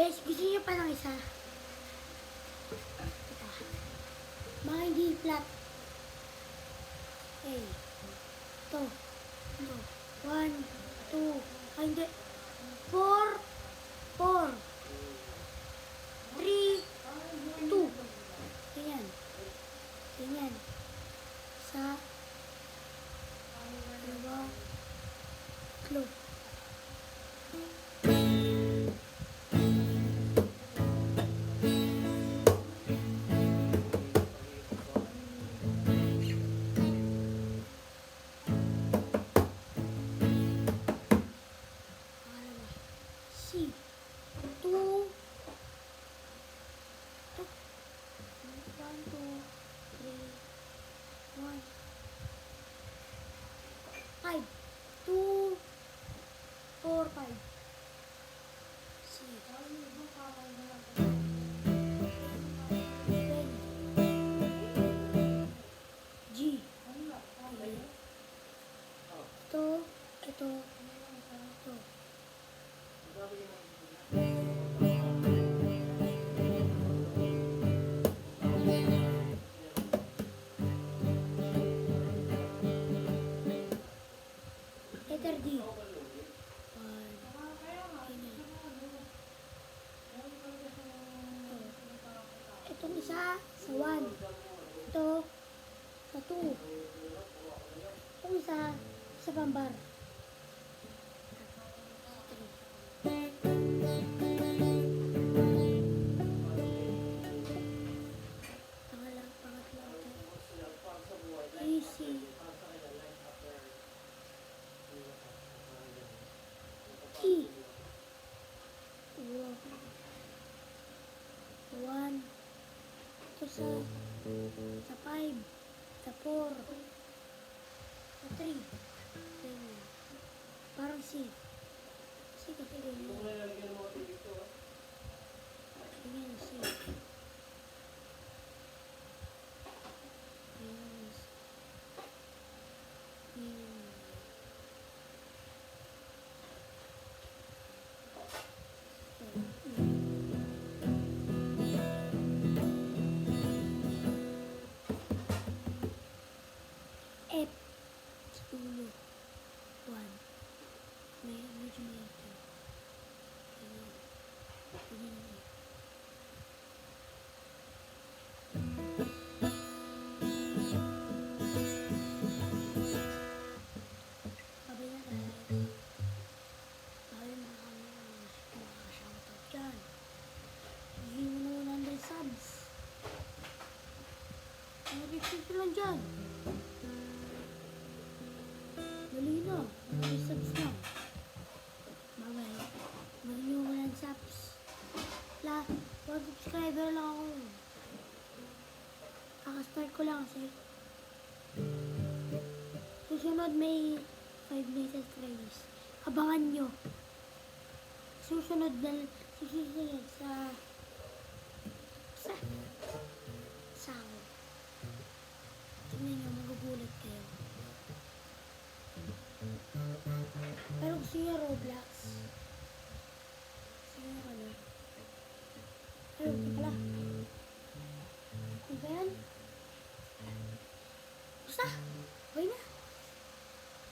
Guys, gusto niyo pa ng isa? Ito. Mga hindi flat. Okay. Ito. Ito. 1, 2, ay hindi. 4, 4, 3, 2. Ganyan. Ganyan. Isa. Dalawa. Tatlo. C. 2. 1, 2, 3, 1. 5. 2, 4, 5. C. 7. G. Ito, ito, ito. Letter D. 1. Itong isa sa 1. Ito sa 2. Itong isa sa pambar. Pangatlo. Easy. T. 1. Ito sa 5. Sa 4. Sa 3. Ganyan. Parang C. C kasi ganyan. Ganyan C. Ganyan. Ganyan. F. Sa ulo. 1. Medyo may ito. Ganyan. Ganyan. Sabi na guys. Sabi mga shoutout dyan. Hindi mo na 100 subs. Nag-receive lang dyan. Dali na. 100 subs na. Bagay. Maging yung 100 subs. 1 subscriber lang ako. Kaka-start ko lang kasi. Susunod may 5 na subscribers. Abangan nyo. Susunod sa ako. Tingnan nyo, magugulat kayo. Pero gusto nyo Roblox. Gusto nyo ano? Pero ito pala. Ano ba yan? Basta.